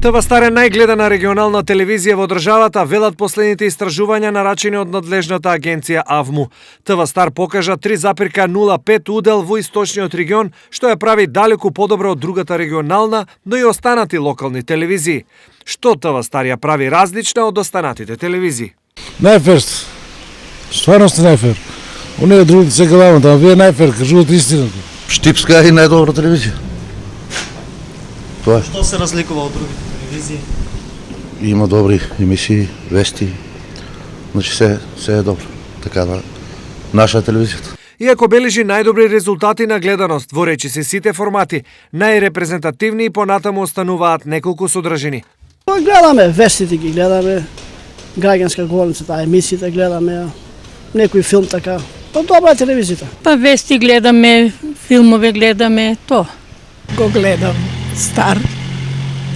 ТВ Стар е најгледана регионална телевизија во државата, велат последните истражувања нарачени од надлежната агенција АВМУ. ТВ Стар покажа 3,05 удел во источниот регион, што ја прави далеку подобро од другата регионална, но и останати локални телевизии. Што ТВ Стар ја прави различна од останатите телевизии? Најфер, стварно сте најфер. Оние другите се глават, а вие најфер, кажувате истината. Штипска и најдобра телевизија. Тоа е. Што се разликува од другите телевизии? Има добри емисии, вести. Значи се е добро. Така да наша телевизијата. Иако бележи најдобри резултати на гледаност во речиси сите формати, најрепрезентативни и понатаму остануваат неколку содржини. Гледаме вестите, ги гледаме, граѓанска говорница, таа емисиите гледаме, некој филм така. Добра е телевизијата. Па вести гледаме, филмове гледаме, то. Го гледам Стар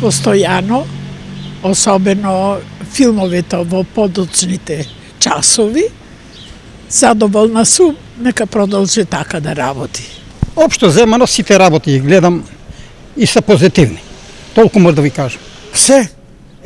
постојано, особено филмовите во подоцните часови. Задоволна сум, нека продолжи така да работи. Општо земано сите работи ги гледам и се позитивни. Толку може да ви кажам. Се,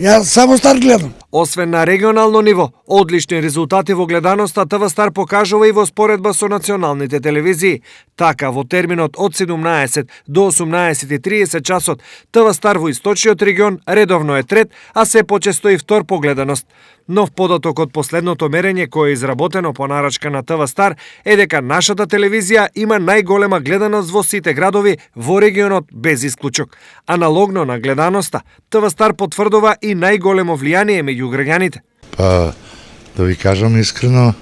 ја само Стар гледам. Освен на регионално ниво, одлични резултати во гледаноста ТВ Стар покажува и во споредба со националните телевизии. Така, во терминот од 17 до 18:30 часот, ТВ Стар во источниот регион редовно е трет, а се почесто и втор по гледаност. Нов податок од последното мерење кое е изработено по нарачка на ТВ Стар е дека нашата телевизија има најголема гледаност во сите градови во регионот без исклучок. Аналогно на гледаноста, ТВ Стар потврдува и најголемо влијание меѓу граѓаните. Па, да ви кажам искрено,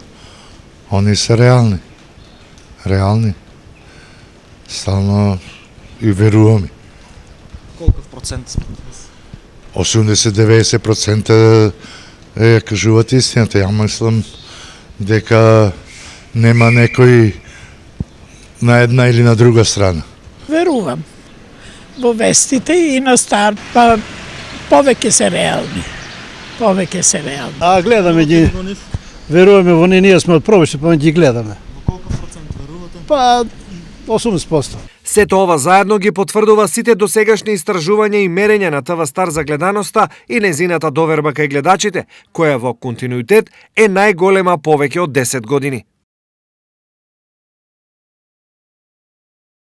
они се реални. Реални. Стално и веруваме. Колков процент сме? 80-90% кажуваат истината. Ја мислам дека нема некој на една или на друга страна. Верувам во вестите и на Стар, па повеќе се реални. Повеќе се реални. Гледаме ги. Веруваме во ние сме од пробиште, па ги гледаме. Во колку процент верувате? Па 80%. Сето ова заедно ги потврдува сите досегашни истражувања и мерења на ТВ Стар за гледаноста и незината доверба кај гледачите, која во континуитет е најголема повеќе од 10 години.